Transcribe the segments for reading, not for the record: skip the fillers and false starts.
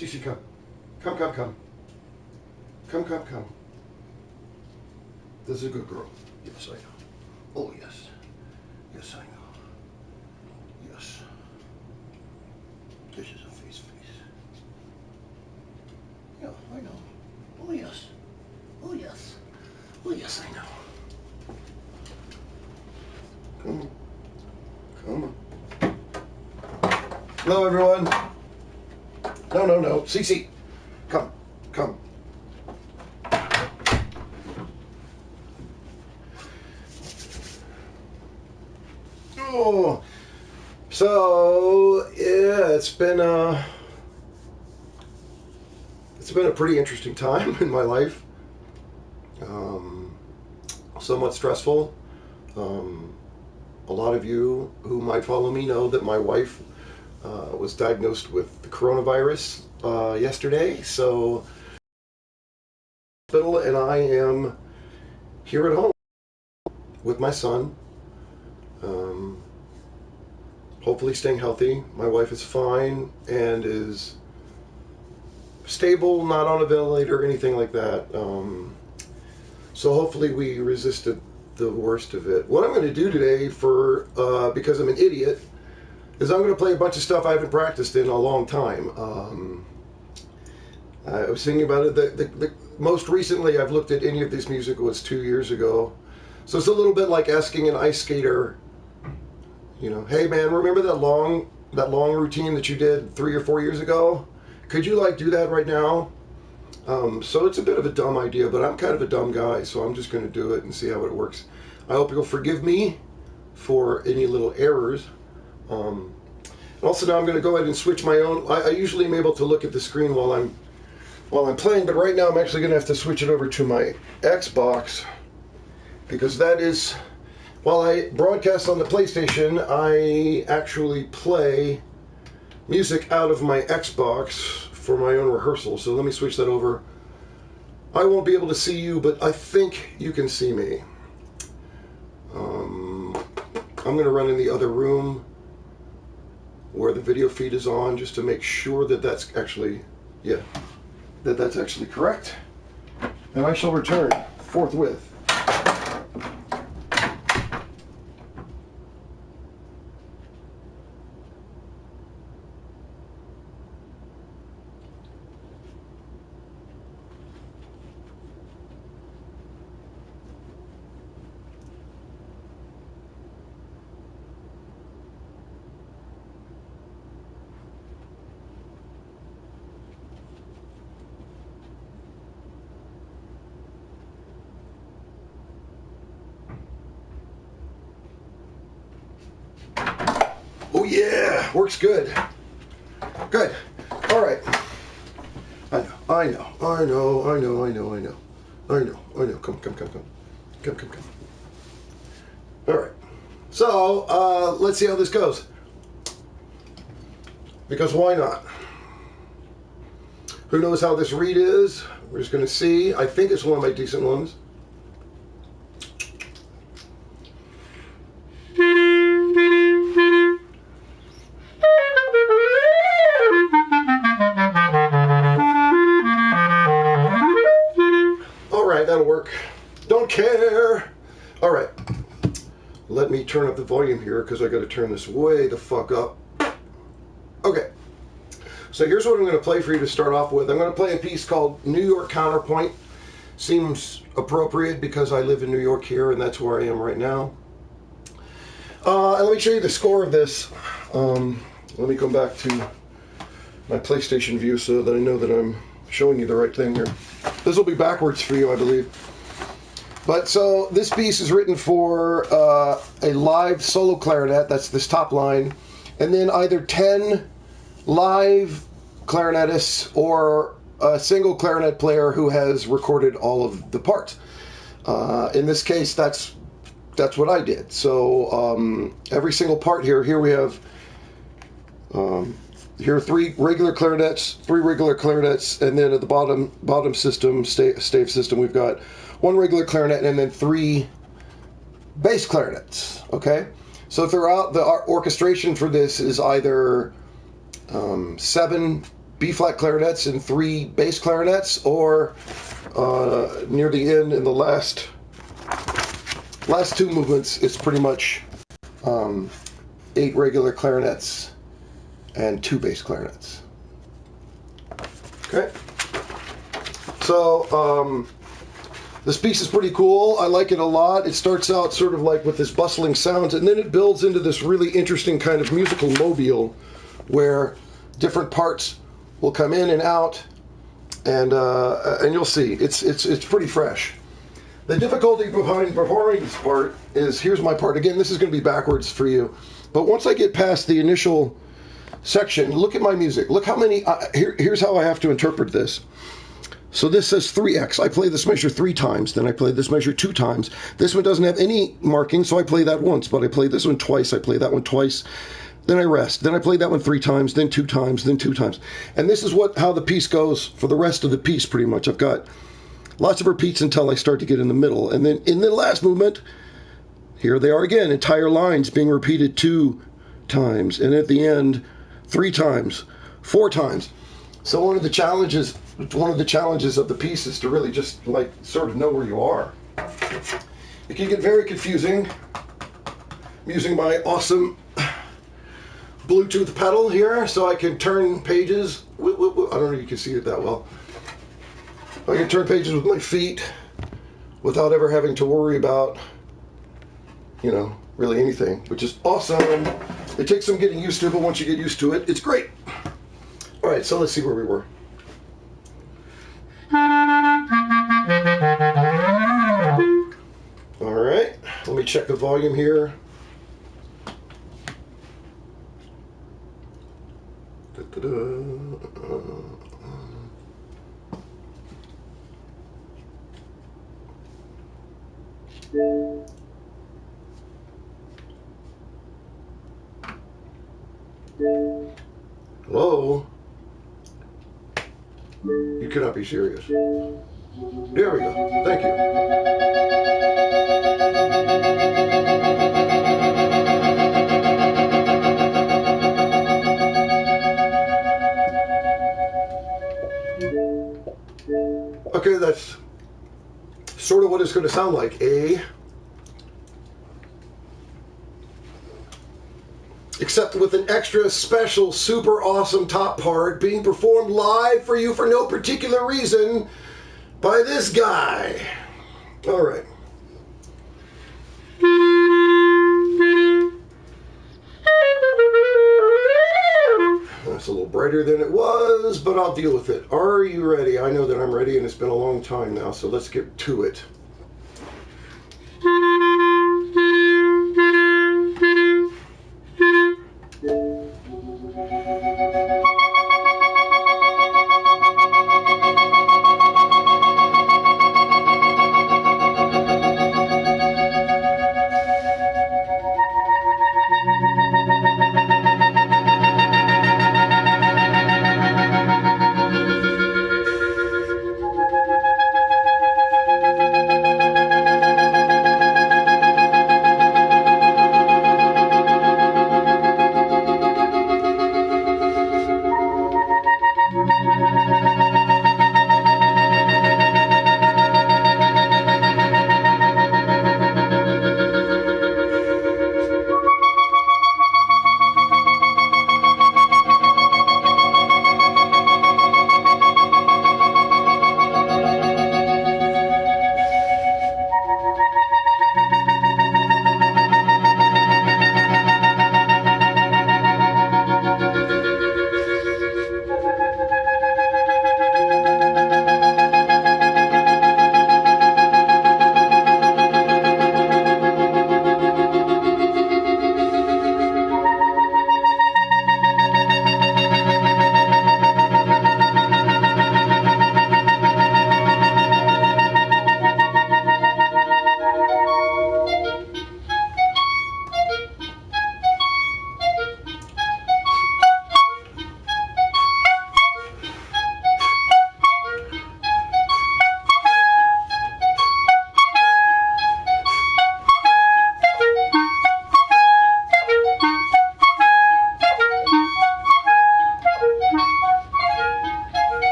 Cece, come. Come, come, come. Come, come, come. This is a good girl. Yes, I know. Oh, yes. Yes, I know. Yes. This is a face. Yeah, I know. Oh, yes. Oh, yes. Oh, yes, I know. Come on. Come on. Hello, everyone. No. Cece. Come. Come. Oh. So, yeah, it's been a pretty interesting time in my life. Somewhat stressful. A lot of you who might follow me know that my wife was diagnosed with the coronavirus yesterday. So, hospital, and I am here at home with my son. Hopefully staying healthy. My wife is fine and is stable, not on a ventilator or anything like that. So hopefully we resisted the worst of it. What I'm going to do today, because I'm an idiot, is I'm going to play a bunch of stuff I haven't practiced in a long time. I was thinking about it. The most recently I've looked at any of this music was 2 years ago. So it's a little bit like asking an ice skater, hey man, remember that long routine that you did 3 or 4 years ago? Could you do that right now? So it's a bit of a dumb idea, but I'm kind of a dumb guy, so I'm just going to do it and see how it works. I hope you'll forgive me for any little errors. Also now I'm going to go ahead and switch my own. I usually am able to look at the screen while I'm playing, but right now I'm actually going to have to switch it over to my Xbox, because that is, while I broadcast on the PlayStation, I actually play music out of my Xbox for my own rehearsal. So let me switch that over. I won't be able to see you, but I think you can see me. I'm going to run in the other room where the video feed is on, just to make sure that that's actually, that's actually correct. And I shall return forthwith. Oh yeah, works good. Good. All right. I know. Come. All right. So let's see how this goes. Because why not? Who knows how this read is? We're just going to see. I think it's one of my decent ones. That'll work. Don't care. All right. Let me turn up the volume here, because I got to turn this way the fuck up. Okay. So here's what I'm going to play for you to start off with. I'm going to play a piece called New York Counterpoint. Seems appropriate because I live in New York here, and that's where I am right now. And let me show you the score of this. Let me go back to my PlayStation view so that I know that I'm showing you the right thing here. This will be backwards for you, I believe. But so this piece is written for a live solo clarinet. That's this top line. And then either 10 live clarinetists or a single clarinet player who has recorded all of the parts. In this case, that's what I did. So every single part here we have here are three regular clarinets, and then at the bottom system, stave system, we've got one regular clarinet and then 3 bass clarinets. Okay, so throughout the orchestration for this is either 7 B-flat clarinets and 3 bass clarinets, or near the end in the last 2 movements, it's pretty much 8 regular clarinets and 2 bass clarinets. Okay. So this piece is pretty cool. I like it a lot. It starts out sort of like with this bustling sounds, and then it builds into this really interesting kind of musical mobile where different parts will come in and out, and you'll see it's pretty fresh. The difficulty behind performing this part is, here's my part. Again, this is going to be backwards for you, but once I get past the initial section, look at my music. Look how many. Here's how I have to interpret this. So this says 3x. I play this measure 3 times, then I play this measure 2 times. This one doesn't have any marking, so I play that once, but I play this one twice, I play that one twice, then I rest. Then I play that one 3 times, then 2 times, then 2 times. And this is how the piece goes for the rest of the piece, pretty much. I've got lots of repeats until I start to get in the middle. And then in the last movement, here they are again, entire lines being repeated 2 times. And at the end, 3 times, 4 times. So one of the challenges of the piece is to really just like sort of know where you are. It can get very confusing. I'm using my awesome Bluetooth pedal here so I can turn pages. I don't know if you can see it that well. I can turn pages with my feet without ever having to worry about, really anything, which is awesome. It takes some getting used to, but once you get used to it, it's great. All right, so let's see where we were. All right, let me check the volume here. Hello? You cannot be serious. There we go. Thank you. Okay, that's sort of what it's going to sound like. Except with an extra special, super awesome top part being performed live for you for no particular reason by this guy. All right. That's a little brighter than it was, but I'll deal with it. Are you ready? I know that I'm ready, and it's been a long time now, so let's get to it.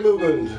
movement.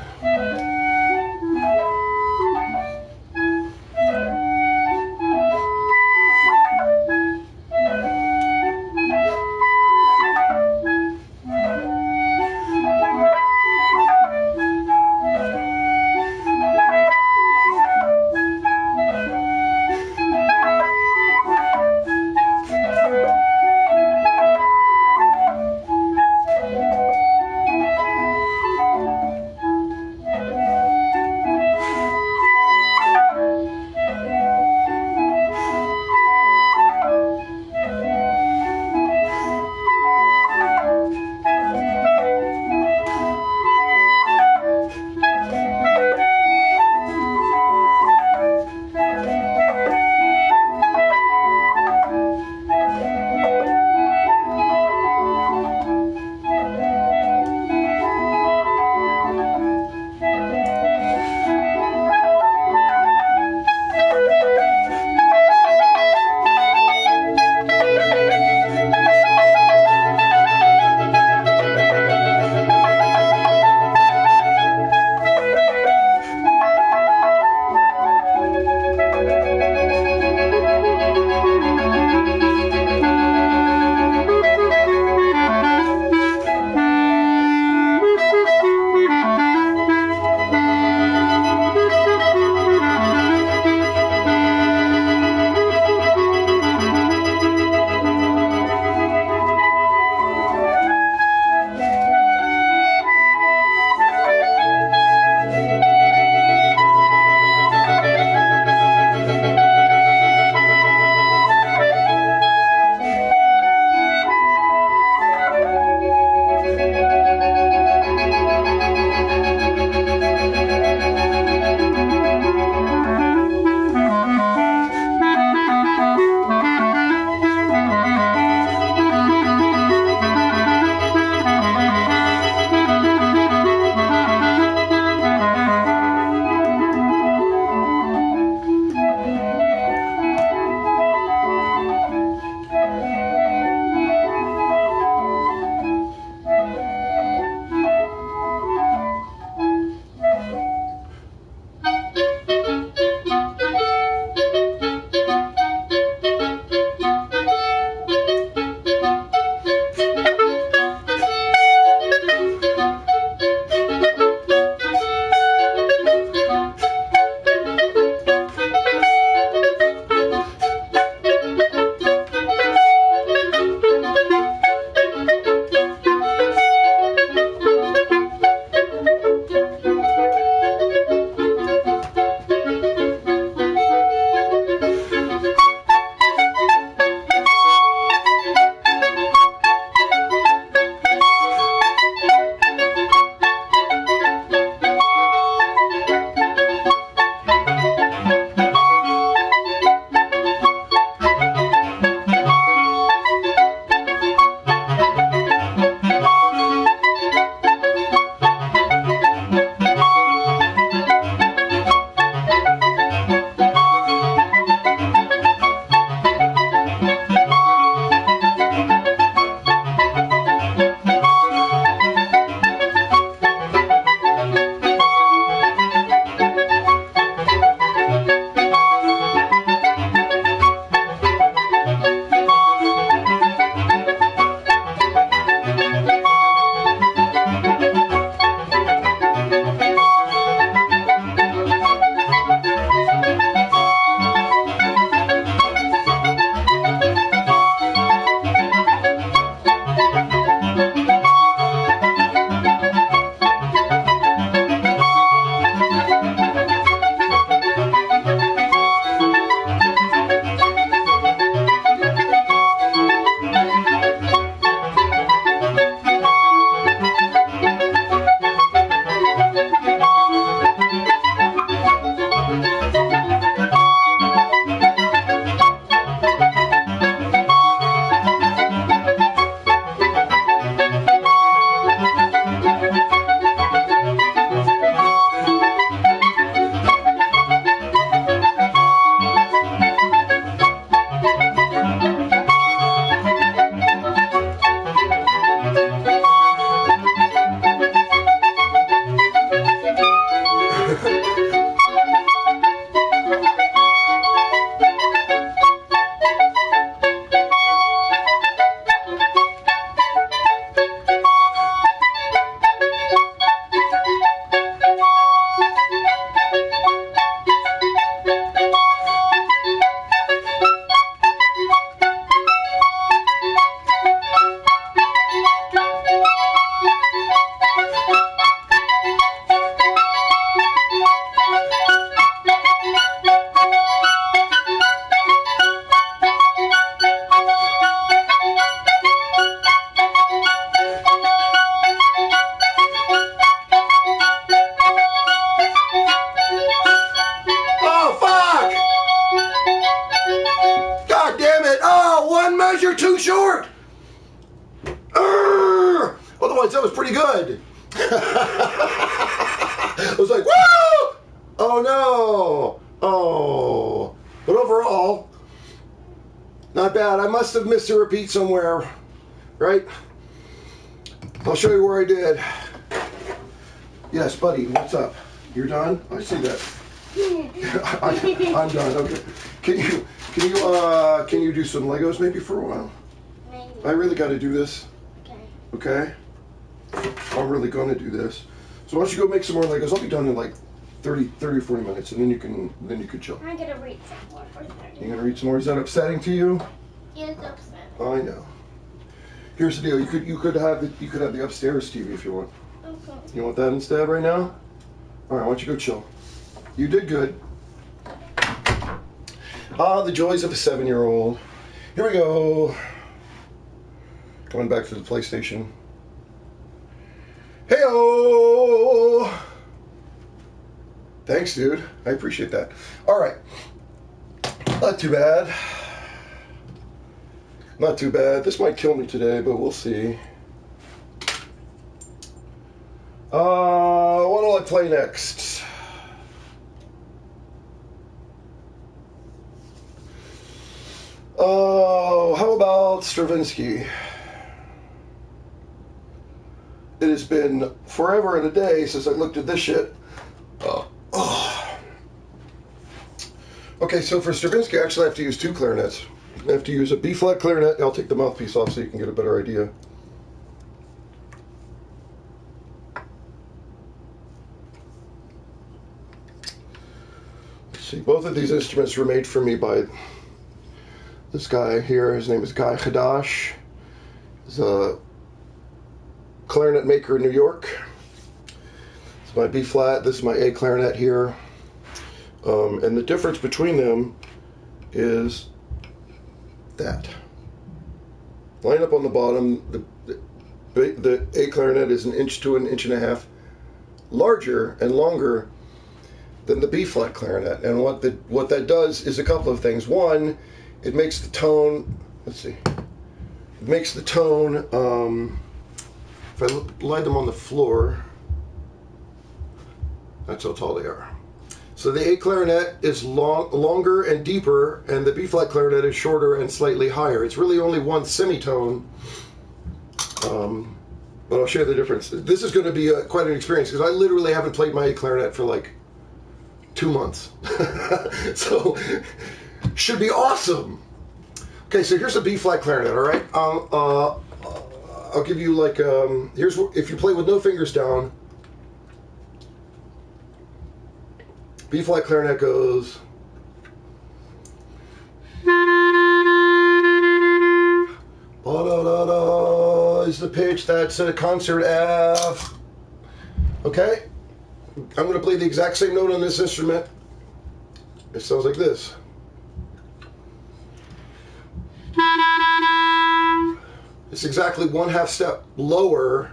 too short. Otherwise, that was pretty good. I was like, woo! Oh no! Oh. But overall, not bad. I must have missed a repeat somewhere, right? I'll show you where I did. Yes, buddy, what's up? You're done? I see that. I'm done. Okay. Can you do some Legos maybe for a while? Maybe. I really got to do this. Okay. Okay. I'm really going to do this. So why don't you go make some more Legos? I'll be done in like 30 or 40 minutes, and then you can chill. I'm gonna read some more for 30. You gonna read some more? Is that upsetting to you? Yeah, it's upsetting. I know. Here's the deal. You could have the upstairs TV if you want. Okay. You want that instead right now? All right. Why don't you go chill? You did good. Ah, the joys of a 7-year-old. Here we go. Coming back to the PlayStation. Hey-o! Thanks, dude. I appreciate that. All right. Not too bad. Not too bad. This might kill me today, but we'll see. What will I play next? How about Stravinsky? It has been forever and a day since I looked at this shit. Okay, so for Stravinsky, actually I have to use 2 clarinets. I have to use a B-flat clarinet. I'll take the mouthpiece off so you can get a better idea. See, both of these instruments were made for me by this guy here. His name is Guy Hadash. He's a clarinet maker in New York. It's my B-flat. This is my A clarinet here. And the difference between them is that. Line up on the bottom. The A clarinet is 1 inch to 1.5 inches larger and longer than the B-flat clarinet. And what that does is a couple of things. One, it makes the tone, let's see, it makes the tone, if I lie them on the floor, that's how tall they are. So the A clarinet is longer and deeper, and the B-flat clarinet is shorter and slightly higher. It's really only one semitone, but I'll share the difference. This is going to be quite an experience, because I literally haven't played my A clarinet for like 2 months. So, should be awesome. Okay, so here's a B-flat clarinet, all right? I'll give you like, here's what, if you play with no fingers down, B-flat clarinet goes. Ba-da-da-da is the pitch. That's a concert F. Okay? I'm going to play the exact same note on this instrument. It sounds like this. It's exactly 1/2 step lower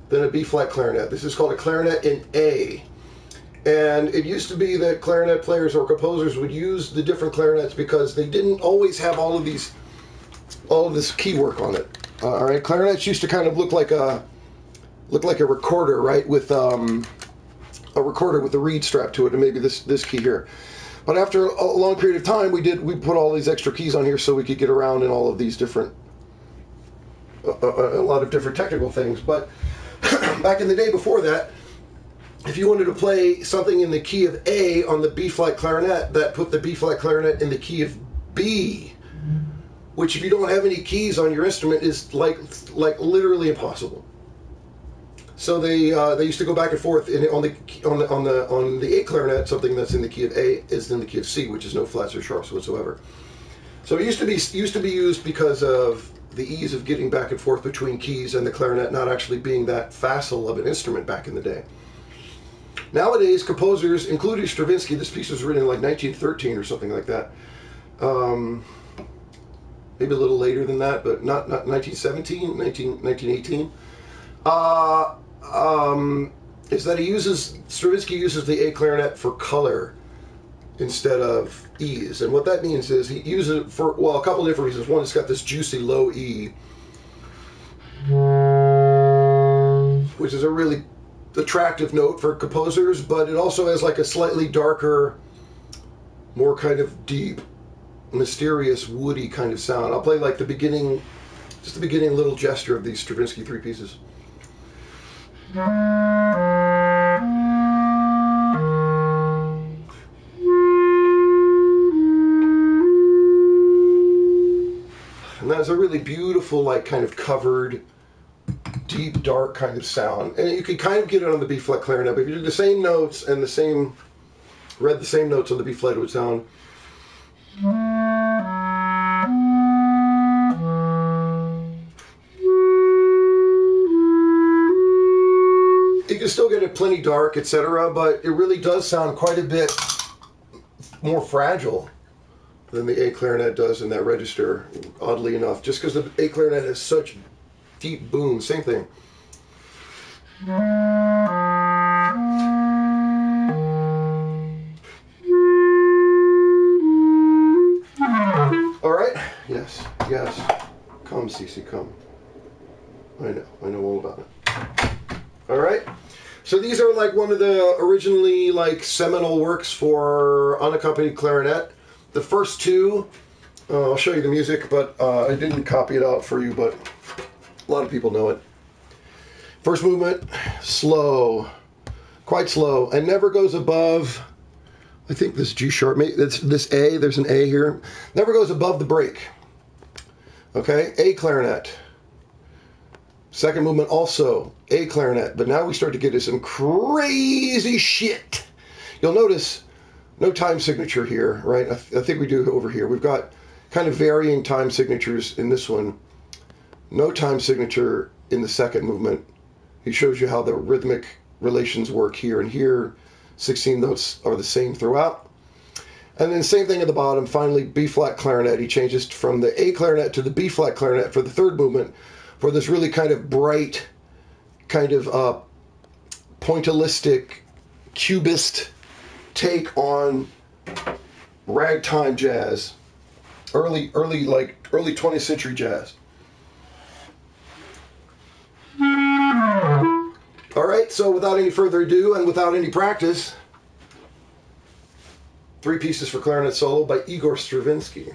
than a B-flat clarinet. This is called a clarinet in A. And it used to be that clarinet players or composers would use the different clarinets because they didn't always have all of this key work on it. All right, clarinets used to kind of look like a recorder, right, with a recorder with a reed strapped to it, and maybe this key here. But after a long period of time, we put all these extra keys on here so we could get around in all of these different, a lot of different technical things. But back in the day before that, if you wanted to play something in the key of A on the B-flat clarinet, that put the B-flat clarinet in the key of B, which if you don't have any keys on your instrument is like literally impossible. So they used to go back and forth on the A clarinet. Something that's in the key of A is in the key of C, which is no flats or sharps whatsoever. So it used to be used because of the ease of getting back and forth between keys and the clarinet not actually being that facile of an instrument back in the day. Nowadays, composers, including Stravinsky, this piece was written in like 1913 or something like that. Maybe a little later than that, but not 1917, 1918. Is that Stravinsky uses the A clarinet for color. instead of E's. And what that means is he uses it for, well, a couple different reasons. One, it's got this juicy low E, which is a really attractive note for composers, but it also has like a slightly darker, more kind of deep, mysterious, woody kind of sound. I'll play like the beginning, just the beginning little gesture of these Stravinsky three pieces. And that's a really beautiful, like, kind of covered, deep, dark kind of sound. And you can kind of get it on the B-flat clarinet, but if you did the same notes and read the same notes on the B-flat, it would sound... You can still get it plenty dark, etc., but it really does sound quite a bit more fragile than the A clarinet does in that register, oddly enough, just because the A clarinet has such deep boom. Same thing. All right. Yes. Come, Cece, come. I know all about it. All right. So these are like one of the originally like seminal works for unaccompanied clarinet. The first two, I'll show you the music, but I didn't copy it out for you, but a lot of people know it. First movement, slow, quite slow, and never goes above, I think this G sharp, this A, there's an A here, never goes above the break. Okay, A clarinet. Second movement also A clarinet, but now we start to get into some crazy shit. You'll notice no time signature here, right? I think we do over here. We've got kind of varying time signatures in this one. No time signature in the second movement. He shows you how the rhythmic relations work here and here. 16 notes are the same throughout. And then same thing at the bottom. Finally, B-flat clarinet. He changes from the A clarinet to the B-flat clarinet for the third movement for this really kind of bright, kind of pointillistic, cubist take on ragtime jazz, early 20th century jazz. All right, so without any further ado and without any practice, three pieces for clarinet solo by Igor Stravinsky.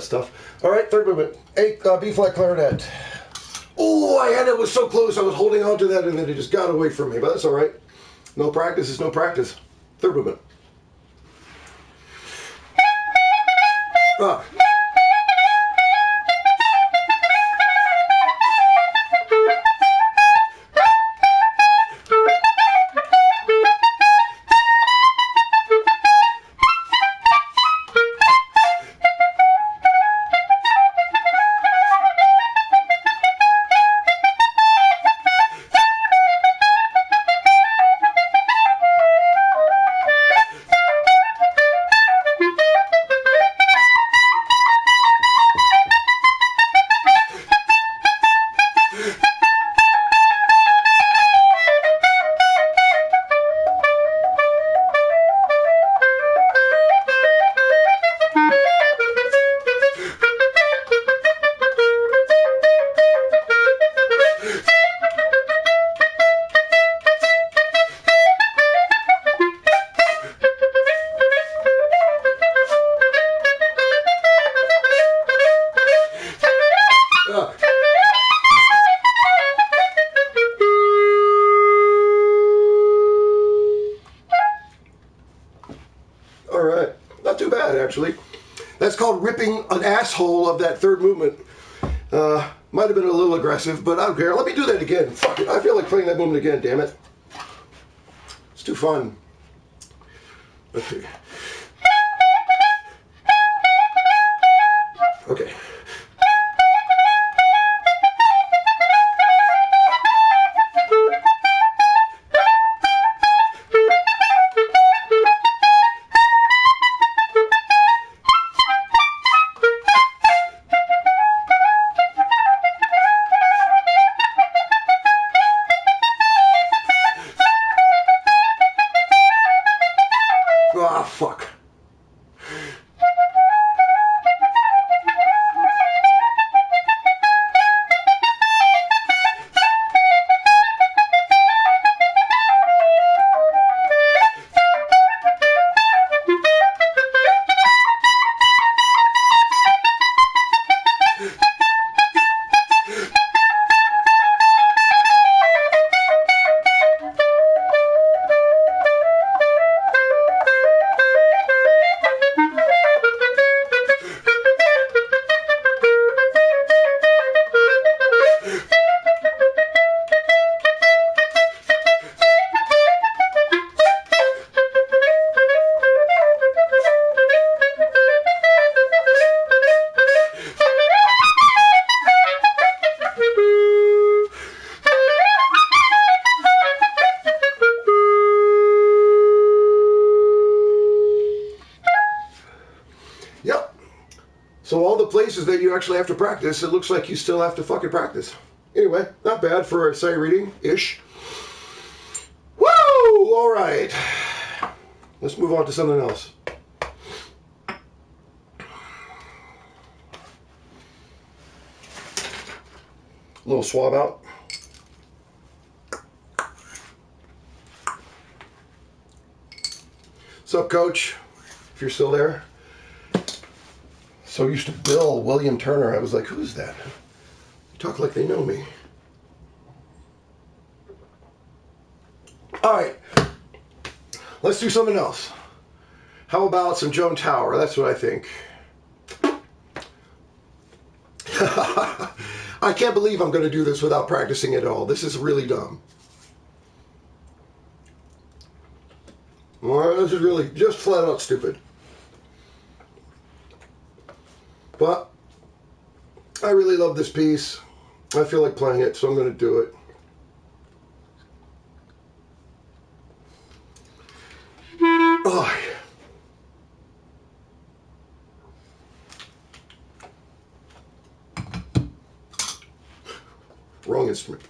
stuff. All right, third movement. B flat clarinet. Oh, I had it. Was so close. I was holding on to that, and then it just got away from me. But that's all right. No practice is no practice. Third movement. Ah. All right, not too bad actually. That's called ripping an asshole of that third movement. Might have been a little aggressive, but I don't care. Let me do that again. Fuck it. I feel like playing that movement again, damn it. It's too fun. Okay. Okay. Ah, fuck. Yep. So all the places that you actually have to practice, it looks like you still have to fucking practice. Anyway, not bad for a sight reading-ish. Woo! All right. Let's move on to something else. A little swab out. What's up, Coach? If you're still there. So used to Bill William Turner. I was like, who's that? They talk like they know me. All right. Let's do something else. How about some Joan Tower? That's what I think. I can't believe I'm going to do this without practicing at all. This is really dumb. Well, this is really just flat out stupid. But I really love this piece. I feel like playing it, so I'm going to do it. Oh. Wrong instrument.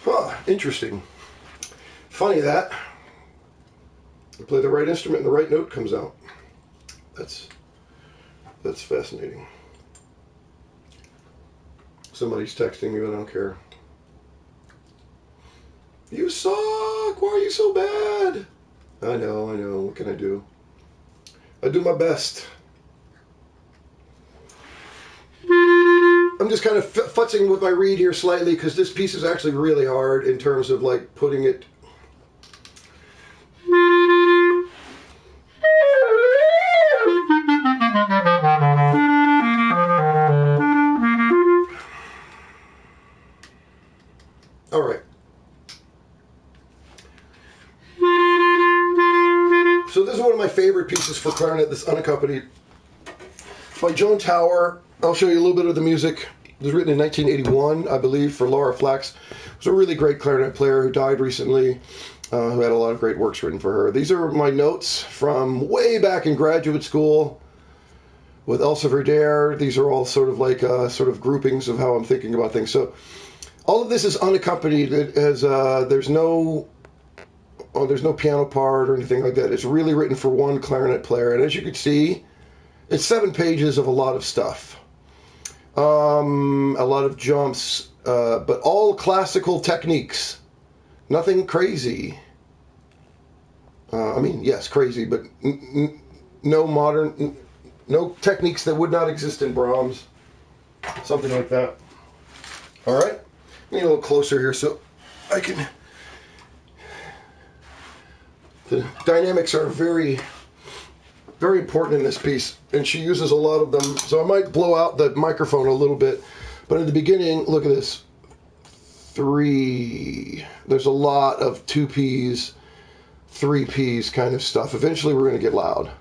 Huh, interesting. Funny that. You play the right instrument and the right note comes out. That's fascinating. Somebody's texting me, but I don't care. You suck! Why are you so bad? I know. What can I do? I do my best. I'm just kind of futzing with my reed here slightly because this piece is actually really hard in terms of like putting it. All right. So this is one of my favorite pieces for clarinet, this unaccompanied, by Joan Tower. I'll show you a little bit of the music. It was written in 1981, I believe, for Laura Flax. It was a really great clarinet player who died recently, who had a lot of great works written for her. These are my notes from way back in graduate school with Elsa Verder. These are all sort of like sort of groupings of how I'm thinking about things. So all of this is unaccompanied. There's no piano part or anything like that. It's really written for one clarinet player. And as you can see, it's 7 pages of a lot of stuff. A lot of jumps, but all classical techniques. Nothing crazy. I mean, yes, crazy, but no modern, no techniques that would not exist in Brahms. Something like that. All right. Get a little closer here so I can. The dynamics are very, very important in this piece, and she uses a lot of them. So I might blow out the microphone a little bit, but in the beginning, look at this. 3. There's a lot of 2Ps, 3Ps kind of stuff. Eventually, we're going to get loud,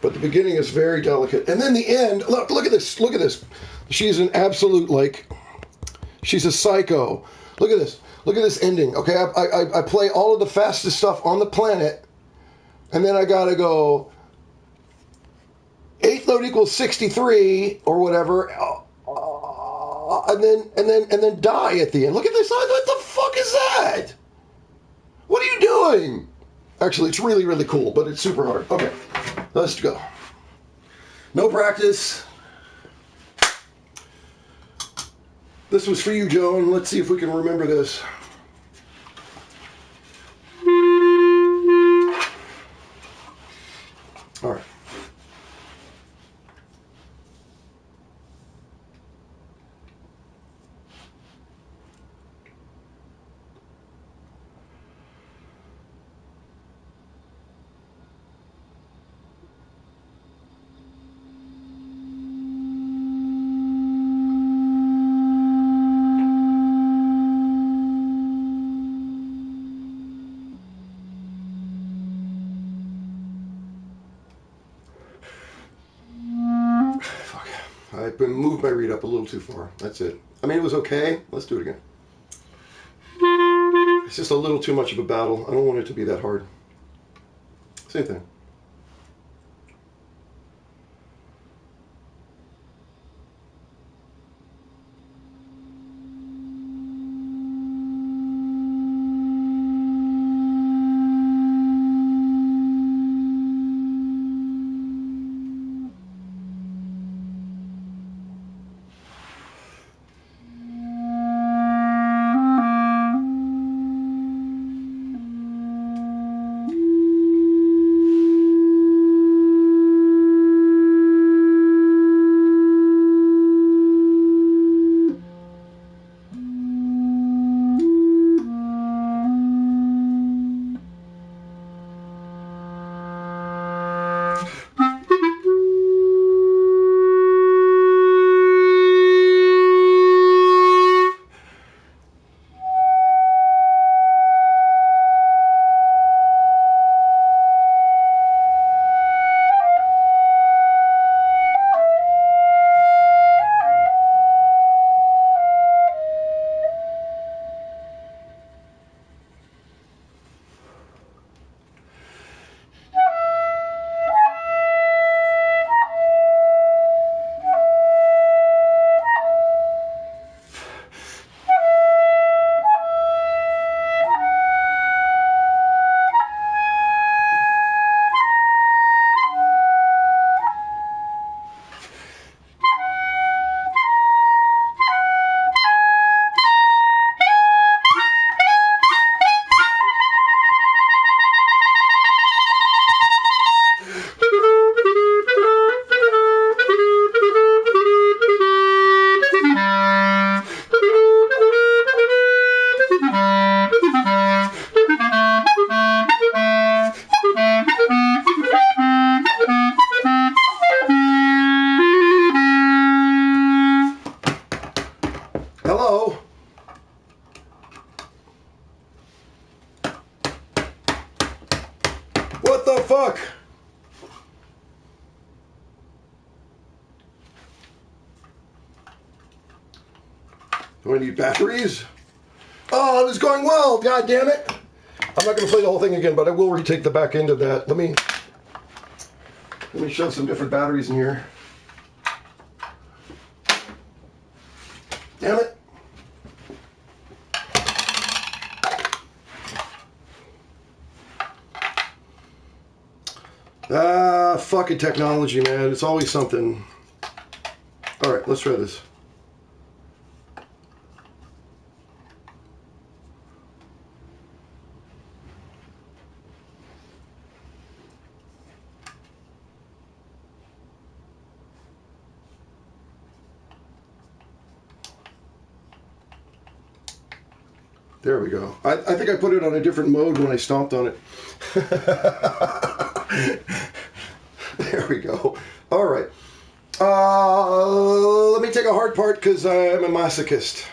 but the beginning is very delicate, and then the end. Look at this. Look at this. She's an absolute she's a psycho. Look at this. Look at this ending. Okay, I play all of the fastest stuff on the planet, and then I gotta go 8th note equals 63 or whatever, and then die at the end. Look at this. What the fuck is that? What are you doing? Actually, it's really, really cool, but it's super hard. Okay, let's go. No practice. This was for you, Joan. Let's see if we can remember this. All right. I've moved my reed up a little too far. That's it. I mean, it was okay. Let's do it again. It's just a little too much of a battle. I don't want it to be that hard. Same thing. fuck? Do I need batteries? Oh, it was going well. God damn it. I'm not going to play the whole thing again, but I will retake the back end of that. Let me shove some different batteries in here. Damn it. Fucking technology, man. It's always something. All right, let's try this. There we go. I think I put it on a different mode when I stomped on it. There we go. All right. Let me take a hard part because I'm a masochist.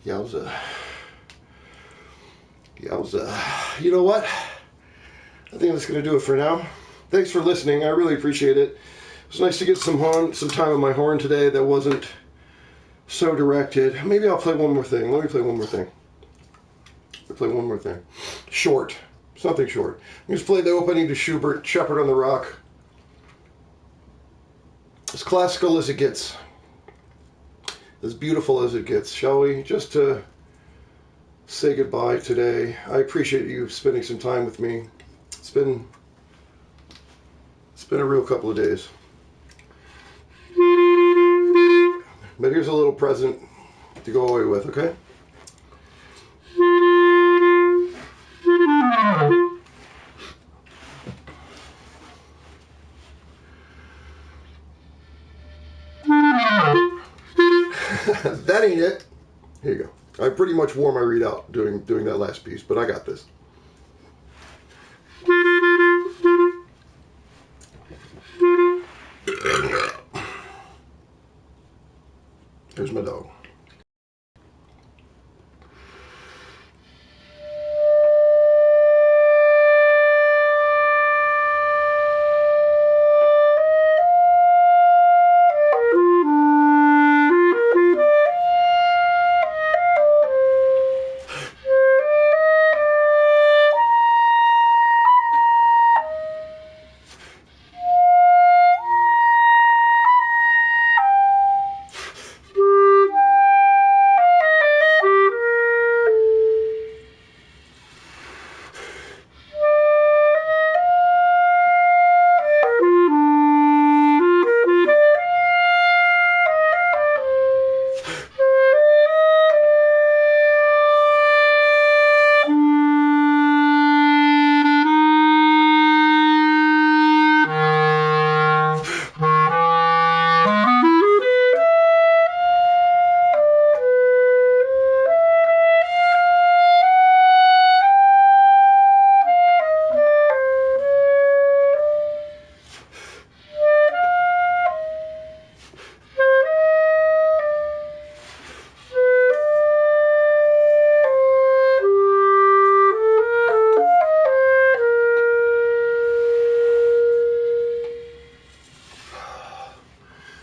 Yowza. You know what? I think that's going to do it for now. Thanks for listening. I really appreciate it. It's nice to get some time on my horn today that wasn't so directed. Maybe I'll play one more thing. Let me play one more thing. Short. Something short. I'm just play the opening to Schubert, Shepherd on the Rock. As classical as it gets. As beautiful as it gets. Shall we? Just to say goodbye today. I appreciate you spending some time with me. It's been a real couple of days. But here's a little present to go away with, okay? That ain't it. Here you go. I pretty much wore my reed out doing that last piece, but I got this. Here's my dog.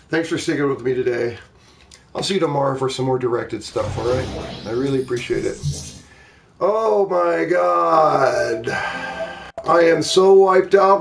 Thanks for sticking with me today. I'll see you tomorrow for some more directed stuff, alright? I really appreciate it. Oh my God. I am so wiped out.